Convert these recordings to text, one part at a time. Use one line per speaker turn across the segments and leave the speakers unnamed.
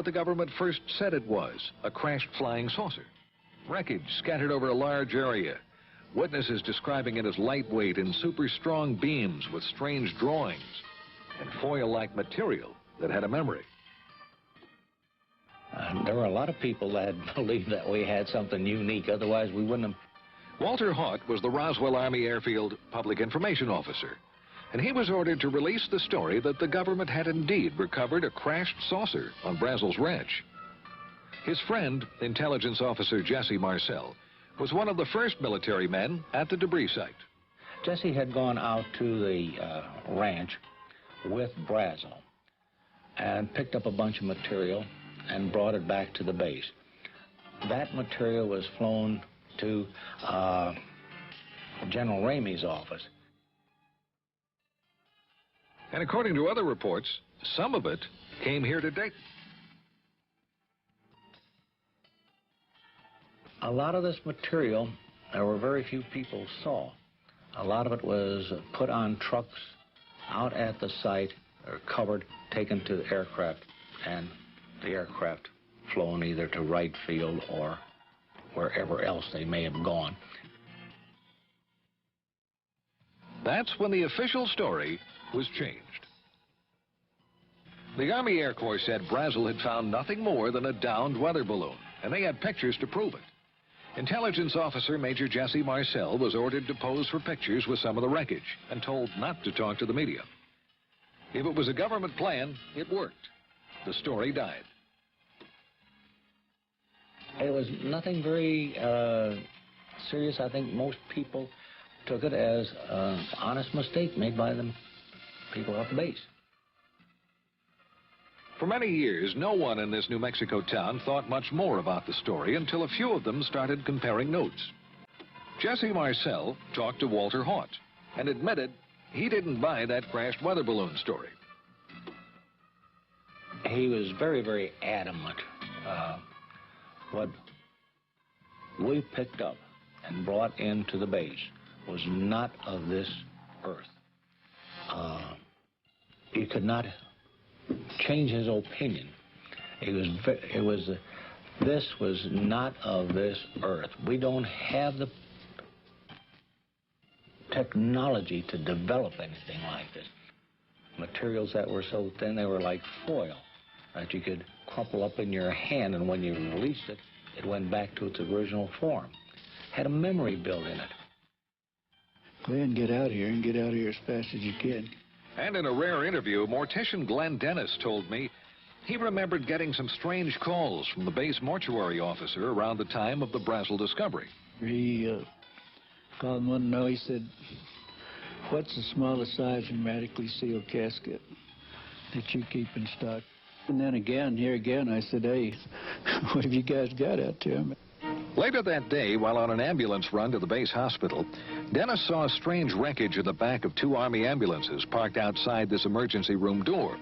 what the government first said it was, a crashed flying saucer. Wreckage scattered over a large area. Witnesses describing it as lightweight and super strong beams with strange drawings and foil-like material that had a memory.
There were a lot of people that believed that we had something unique, otherwise we wouldn't have.
Walter Haut was the Roswell Army Airfield Public Information Officer, and he was ordered to release the story that the government had indeed recovered a crashed saucer on Brazel's ranch. His friend, intelligence officer Jesse Marcel, was one of the first military men at the debris site.
Jesse had gone out to the ranch with Brazel and picked up a bunch of material and brought it back to the base. That material was flown to General Ramey's office.
And according to other reports, some of it came here to Dayton.
A lot of this material, there were very few people saw. A lot of it was put on trucks out at the site, or covered, taken to the aircraft, and the aircraft flown either to Wright Field or wherever else they may have gone.
That's when the official story was changed. The Army Air Corps said Brazel had found nothing more than a downed weather balloon, and they had pictures to prove it. Intelligence officer Major Jesse Marcel was ordered to pose for pictures with some of the wreckage and told not to talk to the media. If it was a government plan, it worked. The story died.
It was nothing very serious. I think most people took it as an honest mistake made by the people off the base.
For many years, no one in this New Mexico town thought much more about the story until a few of them started comparing notes. Jesse Marcel talked to Walter Haut and admitted he didn't buy that crashed weather balloon story.
He was very, very adamant. What we picked up and brought into the base was not of this earth. He could not change his opinion. This was not of this earth. We don't have the technology to develop anything like this. Materials that were so thin they were like foil that you could crumple up in your hand, and when you released it, it went back to its original form. Had a memory built in it.
Go ahead and get out of here, and get out of here as fast as you can.
And in a rare interview, mortician Glenn Dennis told me he remembered getting some strange calls from the base mortuary officer around the time of the Brazel discovery.
He called one to know, he said, "What's the smallest size hermetically sealed casket that you keep in stock?" And then again, here again, I said, "Hey, what have you guys got out there?"
Later that day, while on an ambulance run to the base hospital, Dennis saw strange wreckage in the back of 2 Army ambulances parked outside this emergency room door.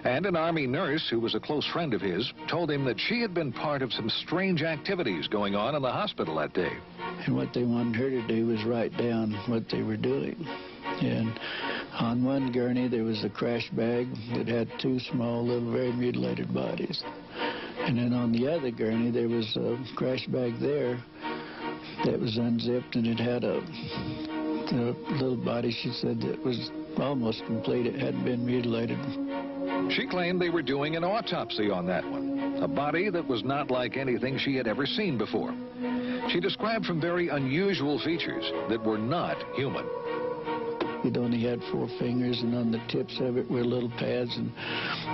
And an Army nurse, who was a close friend of his, told him that she had been part of some strange activities going on in the hospital that day.
And what they wanted her to do was write down what they were doing. And on one gurney, there was a crash bag that had 2 small, little, very mutilated bodies. And then on the other gurney, there was a crash bag there that was unzipped, and it had a little body, she said, that was almost complete. It hadn't been mutilated.
She claimed they were doing an autopsy on that one, a body that was not like anything she had ever seen before. She described some very unusual features that were not human.
It only had 4 fingers, and on the tips of it were little pads, and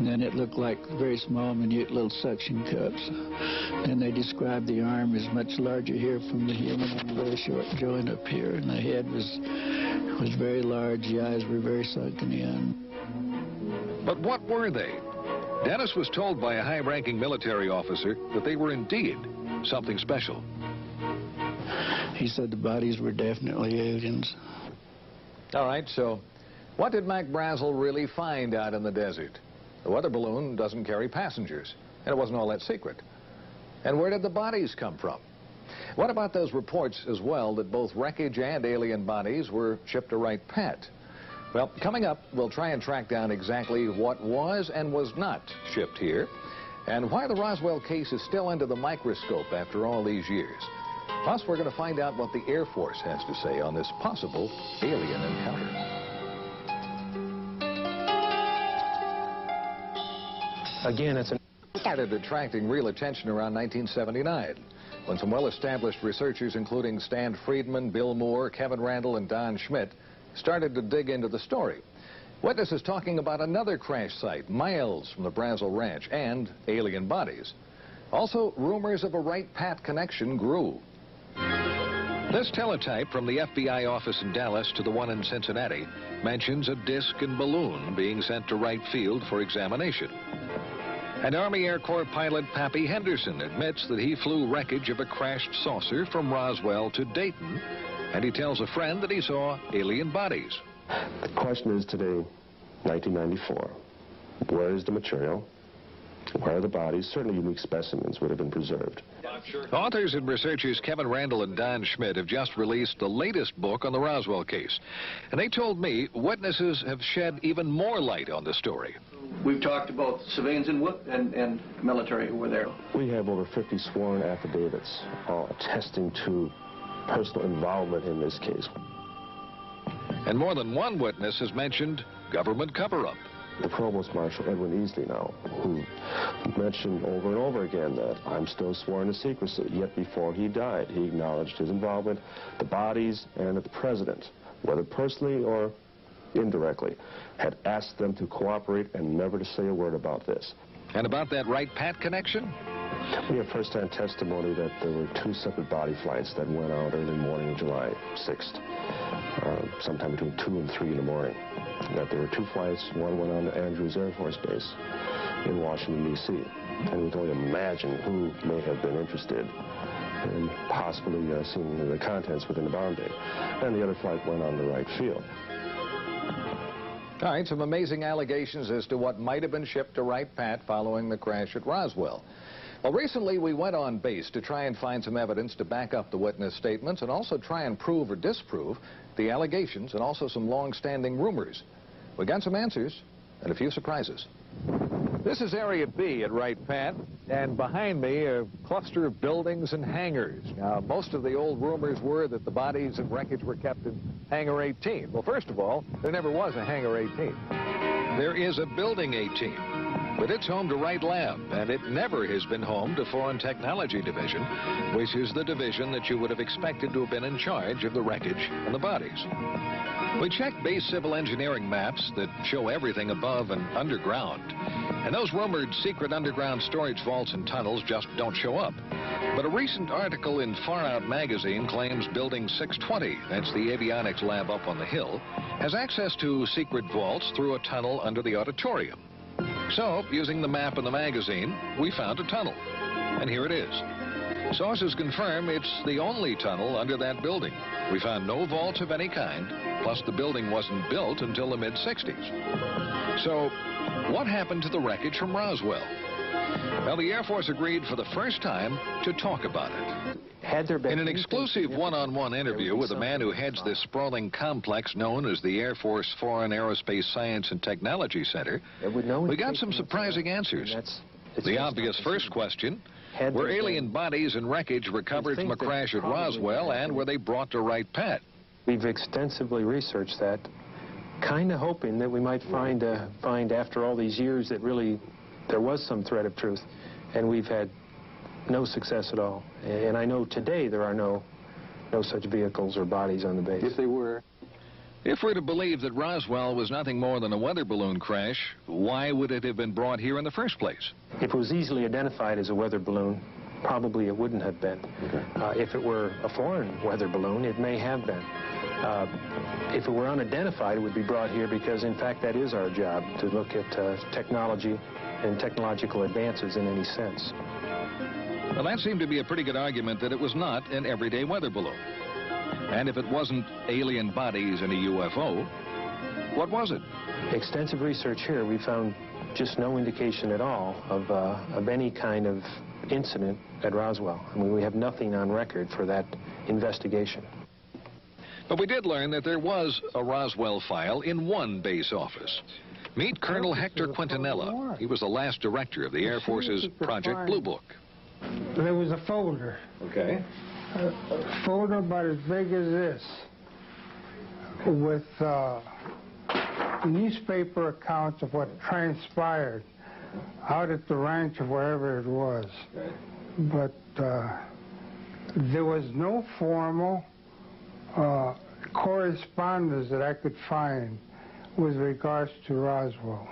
then it looked like very small, minute little suction cups. And they described the arm as much larger here from the human, and a very short joint up here, and the head was very large. The eyes were very sunken in.
But what were they? Dennis was told by a high-ranking military officer that they were indeed something special.
He said the bodies were definitely aliens.
All right, so what did Mac Brazel really find out in the desert? The weather balloon doesn't carry passengers, and it wasn't all that secret. And where did the bodies come from? What about those reports as well that both wreckage and alien bodies were shipped to Wright Pat? Well, coming up, we'll try and track down exactly what was and was not shipped here. and why the Roswell case is still under the microscope after all these years. Plus, we're going to find out what the Air Force has to say on this possible alien encounter.
Again, it's
started attracting real attention around 1979, when some well-established researchers, including Stan Friedman, Bill Moore, Kevin Randall, and Don Schmidt, started to dig into the story. Witnesses talking about another crash site miles from the Brazil Ranch and alien bodies. Also, rumors of a Wright-Pat connection grew. This teletype from the FBI office in Dallas to the one in Cincinnati mentions a disc and balloon being sent to Wright Field for examination. And Army Air Corps pilot Pappy Henderson admits that he flew wreckage of a crashed saucer from Roswell to Dayton, and he tells a friend that he saw alien bodies.
The question is today, 1994, where is the material? Where are the bodies? Certainly unique specimens would have been preserved.
Authors and researchers Kevin Randall and Don Schmidt have just released the latest book on the Roswell case. And they told me witnesses have shed even more light on the story.
We've talked to both civilians and military who were there.
We have over 50 sworn affidavits attesting to personal involvement in this case.
And more than one witness has mentioned government cover-up.
The Provost Marshal Edwin Easley now, who mentioned over and over again that I'm still sworn to secrecy, yet before he died, he acknowledged his involvement, the bodies, and that the President, whether personally or indirectly, had asked them to cooperate and never to say a word about this.
And about that Wright-Pat connection?
We have first-hand testimony that there were two separate body flights that went out early morning of July 6th, sometime between 2 and 3 in the morning. That there were two flights, one went on to Andrews Air Force Base in Washington, D.C. And we can only imagine who may have been interested in possibly seeing the contents within the bomb bay. And the other flight went on to Wright Field.
All right, some amazing allegations as to what might have been shipped to Wright-Pat following the crash at Roswell. Well, recently we went on base to try and find some evidence to back up the witness statements and also try and prove or disprove the allegations and also some long-standing rumors. We got some answers and a few surprises. This is Area B at Wright-Pat, and behind me a cluster of buildings and hangars. Now, most of the old rumors were that the bodies and wreckage were kept in Hangar 18. Well, first of all, there never was a Hangar 18. There is a Building 18, but it's home to Wright Lab, and it never has been home to Foreign Technology Division, which is the division that you would have expected to have been in charge of the wreckage and the bodies. We checked base civil engineering maps that show everything above and underground, and those rumored secret underground storage vaults and tunnels just don't show up. But a recent article in Far Out magazine claims Building 620, that's the avionics lab up on the hill, has access to secret vaults through a tunnel under the auditorium. So, using the map in the magazine, we found a tunnel. And here it is. Sources confirm it's the only tunnel under that building. We found no vaults of any kind, plus the building wasn't built until the mid-60s. So, what happened to the wreckage from Roswell? Well, the Air Force agreed for the first time to talk about it. In an exclusive one-on-one interview with a man who heads this sprawling complex known as the Air Force Foreign Aerospace Science and Technology Center, we got some surprising answers. The obvious first question, were alien bodies and wreckage recovered from a crash at Roswell, and were they brought to Wright-Pat?
We've extensively researched that, kind of hoping that we might find after all these years that really there was some thread of truth, and we've had no success at all. And I know today there are no such vehicles or bodies on the base.
If they were.
If we're to believe that Roswell was nothing more than a weather balloon crash, why would it have been brought here in the first place?
If it was easily identified as a weather balloon, probably it wouldn't have been. If it were a foreign weather balloon, it may have been. If it were unidentified, it would be brought here because, in fact, that is our job, to look at technology and technological advances in any sense.
Well, that seemed to be a pretty good argument that it was not an everyday weather balloon. And if it wasn't alien bodies in a UFO, what was it?
Extensive research here, we found just no indication at all of any kind of incident at Roswell. I mean, we have nothing on record for that investigation.
But we did learn that there was a Roswell file in one base office. Meet Colonel Hector Quintanilla. He was the last director of the Air Force's Project Blue Book.
There was a folder.
Okay.
A folder about as big as this, with newspaper accounts of what transpired out at the ranch or wherever it was.
Okay.
But there was no formal correspondence that I could find with regards to Roswell.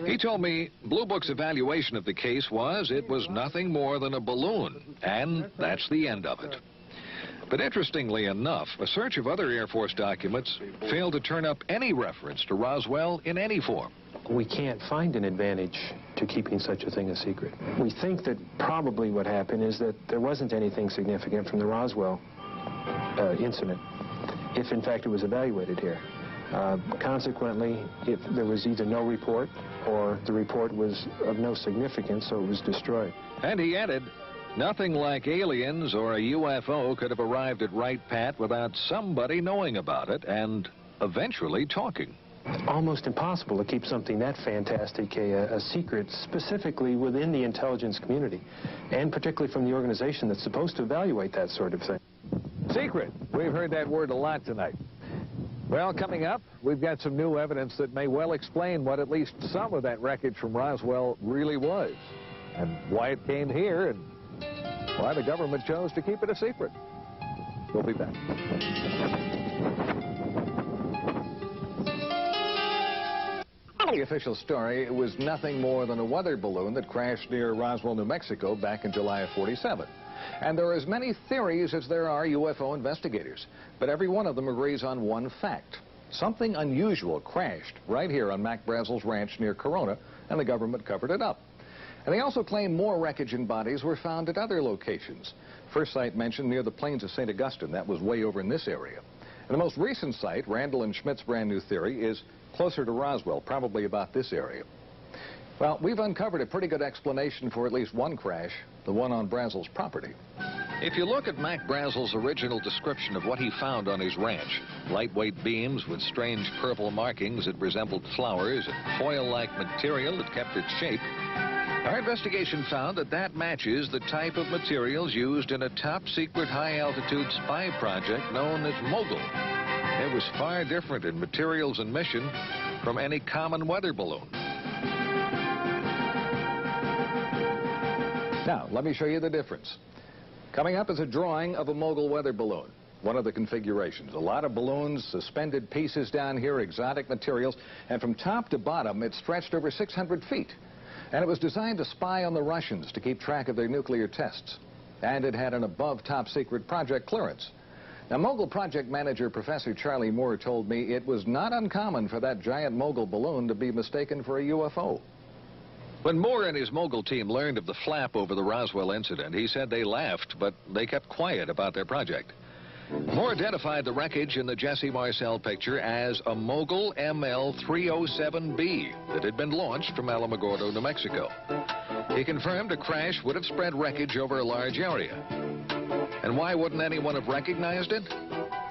He told me Blue Book's evaluation of the case was it was nothing more than a balloon, and that's the end of it. But interestingly enough, a search of other Air Force documents failed to turn up any reference to Roswell in any form.
We can't find an advantage to keeping such a thing a secret. We think that probably what happened is that there wasn't anything significant from the Roswell incident, if in fact it was evaluated here. Consequently, if there was either no report or the report was of no significance, so it was destroyed.
And he added, nothing like aliens or a UFO could have arrived at Wright Pat without somebody knowing about it and eventually talking.
Almost impossible to keep something that fantastic a secret, specifically within the intelligence community, and particularly from the organization that's supposed to evaluate that sort of thing.
Secret. We've heard that word a lot tonight. Well, coming up, we've got some new evidence that may well explain what at least some of that wreckage from Roswell really was, and why it came here, and why the government chose to keep it a secret. We'll be back. The official story was nothing more than a weather balloon that crashed near Roswell, New Mexico back in July of '47. And there are as many theories as there are UFO investigators, but every one of them agrees on one fact. Something unusual crashed right here on Mac Brazel's ranch near Corona, and the government covered it up. And they also claim more wreckage and bodies were found at other locations. First site mentioned near the plains of St. Augustine. That was way over in this area. And the most recent site, Randall and Schmidt's brand new theory, is closer to Roswell, probably about this area. Well, we've uncovered a pretty good explanation for at least one crash, the one on Brazel's property. If you look at Mac Brazel's original description of what he found on his ranch, lightweight beams with strange purple markings that resembled flowers and foil-like material that kept its shape, our investigation found that that matches the type of materials used in a top-secret high-altitude spy project known as Mogul. It was far different in materials and mission from any common weather balloon. Now, let me show you the difference. Coming up is a drawing of a Mogul weather balloon, one of the configurations. A lot of balloons, suspended pieces down here, exotic materials, and from top to bottom, it stretched over 600 feet. And it was designed to spy on the Russians to keep track of their nuclear tests. And it had an above top-secret project clearance. Now, Mogul project manager Professor Charlie Moore told me it was not uncommon for that giant Mogul balloon to be mistaken for a UFO. When Moore and his Mogul team learned of the flap over the Roswell incident, he said they laughed, but they kept quiet about their project. Moore identified the wreckage in the Jesse Marcel picture as a Mogul ML-307B that had been launched from Alamogordo, New Mexico. He confirmed a crash would have spread wreckage over a large area. And why wouldn't anyone have recognized it?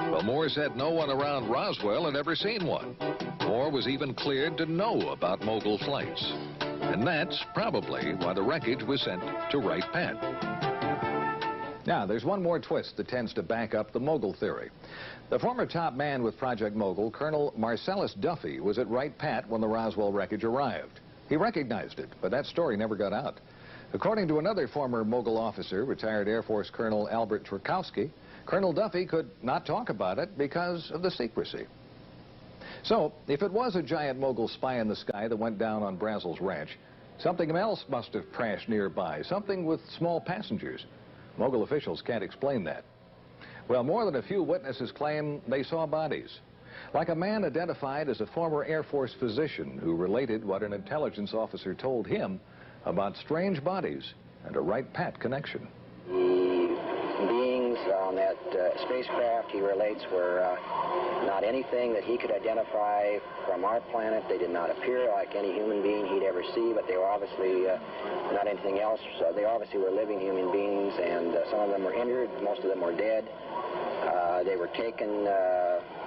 Well, Moore said no one around Roswell had ever seen one. Moore was even cleared to know about Mogul flights. And that's probably why the wreckage was sent to Wright Pat. Now, there's one more twist that tends to back up the Mogul theory. The former top man with Project Mogul, Colonel Marcellus Duffy, was at Wright Pat when the Roswell wreckage arrived. He recognized it, but that story never got out. According to another former Mogul officer, retired Air Force Colonel Albert Trukowski, Colonel Duffy could not talk about it because of the secrecy. So, if it was a giant Mogul spy in the sky that went down on Brazel's ranch, something else must have crashed nearby, something with small passengers. Mogul officials can't explain that. Well, more than a few witnesses claim they saw bodies. Like a man identified as a former Air Force physician who related what an intelligence officer told him about strange bodies and a Wright Pat connection.
Beings on that spacecraft, he relates, were not anything that he could identify from our planet. They did not appear like any human being he'd ever see, but they were obviously not anything else. They obviously were living human beings, and some of them were injured, most of them were dead. They were taken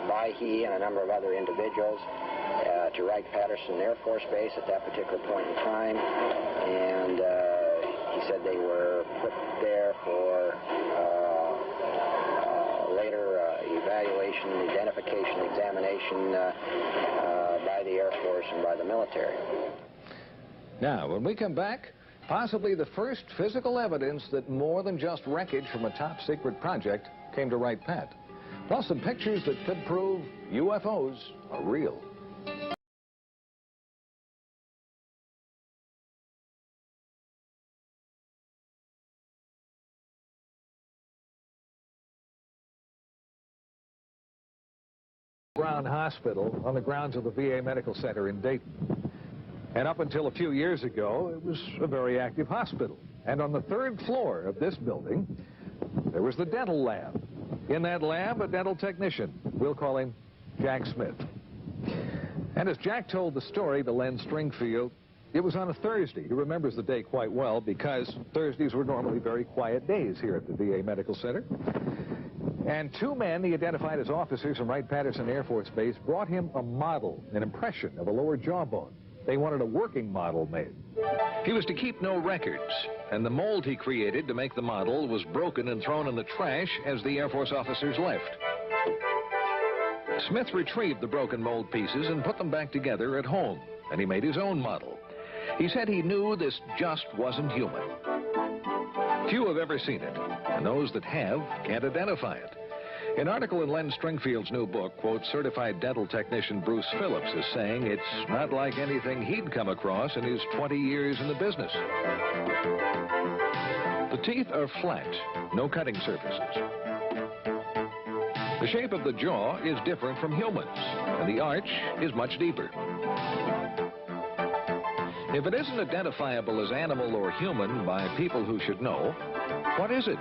by he and a number of other individuals to Wright-Patterson Air Force Base at that particular point in time, and he said they were put there for later evaluation, identification, examination by the Air Force and by the military.
Now, when we come back, possibly the first physical evidence that more than just wreckage from a top-secret project came to Wright-Pat. Plus some pictures that could prove UFOs are real. Brown Hospital on the grounds of the VA Medical Center in Dayton. And up until a few years ago, it was a very active hospital. And on the 3rd floor of this building, there was the dental lab. In that lab, a dental technician. We'll call him Jack Smith. And as Jack told the story to Len Stringfield, it was on a Thursday. He remembers the day quite well because Thursdays were normally very quiet days here at the VA Medical Center. And 2 men he identified as officers from Wright-Patterson Air Force Base brought him a model, an impression of a lower jawbone. They wanted a working model made. He was to keep no records, and the mold he created to make the model was broken and thrown in the trash as the Air Force officers left. Smith retrieved the broken mold pieces and put them back together at home, and he made his own model. He said he knew this just wasn't human. Few have ever seen it, and those that have can't identify it. An article in Len Stringfield's new book quotes certified dental technician Bruce Phillips as saying it's not like anything he'd come across in his 20 years in the business. The teeth are flat, no cutting surfaces. The shape of the jaw is different from humans, and the arch is much deeper. If it isn't identifiable as animal or human by people who should know, what is it?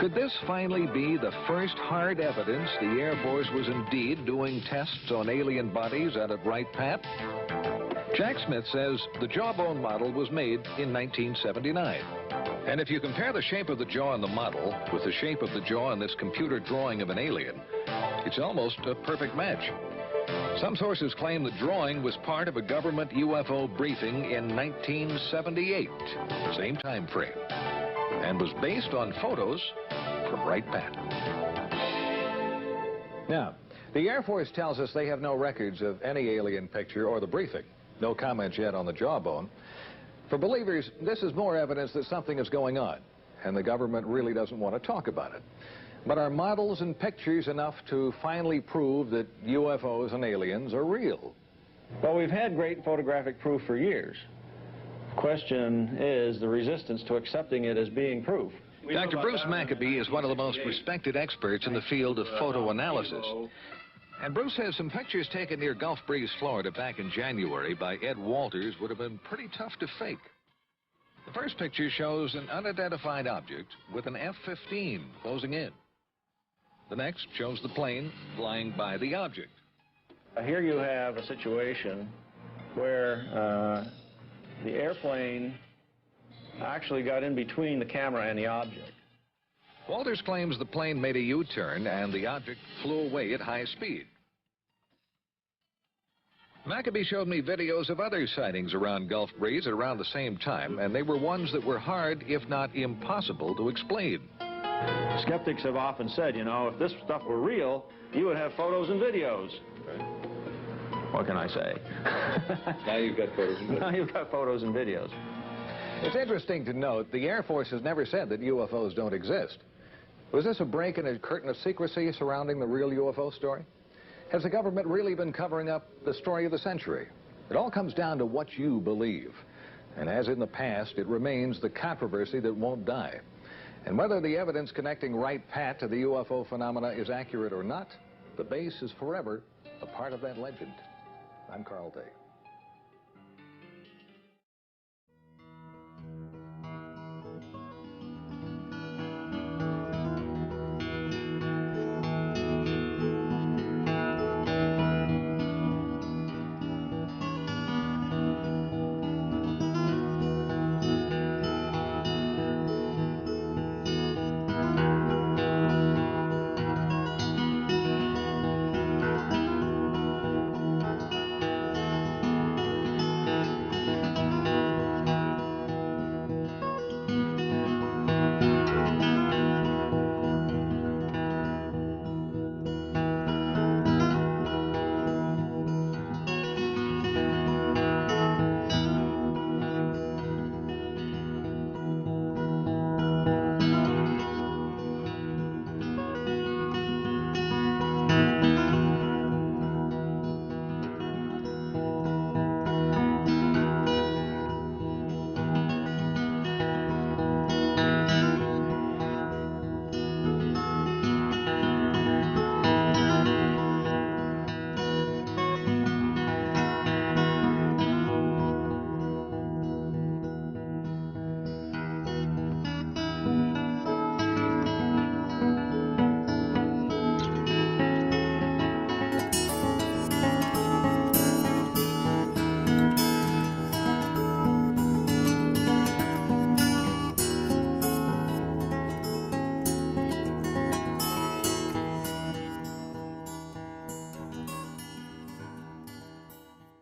Could this finally be the first hard evidence the Air Force was indeed doing tests on alien bodies out at Wright-Pat? Jack Smith says the jawbone model was made in 1979. And if you compare the shape of the jaw in the model with the shape of the jaw in this computer drawing of an alien, it's almost a perfect match. Some sources claim the drawing was part of a government UFO briefing in 1978, same time frame, and was based on photos from Wright-Pat. Now, the Air Force tells us they have no records of any alien picture or the briefing. No comments yet on the jawbone. For believers, this is more evidence that something is going on, and the government really doesn't want to talk about it. But are models and pictures enough to finally prove that UFOs and aliens are real?
Well, we've had great photographic proof for years. The question is the resistance to accepting it as being proof.
Dr. Bruce Maccabee is one of the most respected experts in the field of photo analysis. And Bruce says some pictures taken near Gulf Breeze, Florida back in January by Ed Walters would have been pretty tough to fake. The first picture shows an unidentified object with an F-15 closing in. The next shows the plane flying by the object.
Here you have a situation where the airplane actually got in between the camera and the object.
Walters claims the plane made a U-turn and the object flew away at high speed. Maccabee showed me videos of other sightings around Gulf Breeze at around the same time, and they were ones that were hard, if not impossible, to explain.
Skeptics have often said, you know, if this stuff were real, you would have photos and videos. What can I say?
Now you've got photos and videos.
Now you've got photos and videos.
It's interesting to note the Air Force has never said that UFOs don't exist. Was this a break in a curtain of secrecy surrounding the real UFO story? Has the government really been covering up the story of the century? It all comes down to what you believe. And as in the past, it remains the controversy that won't die. And whether the evidence connecting Wright-Pat to the UFO phenomena is accurate or not, the base is forever a part of that legend. I'm Carl Day.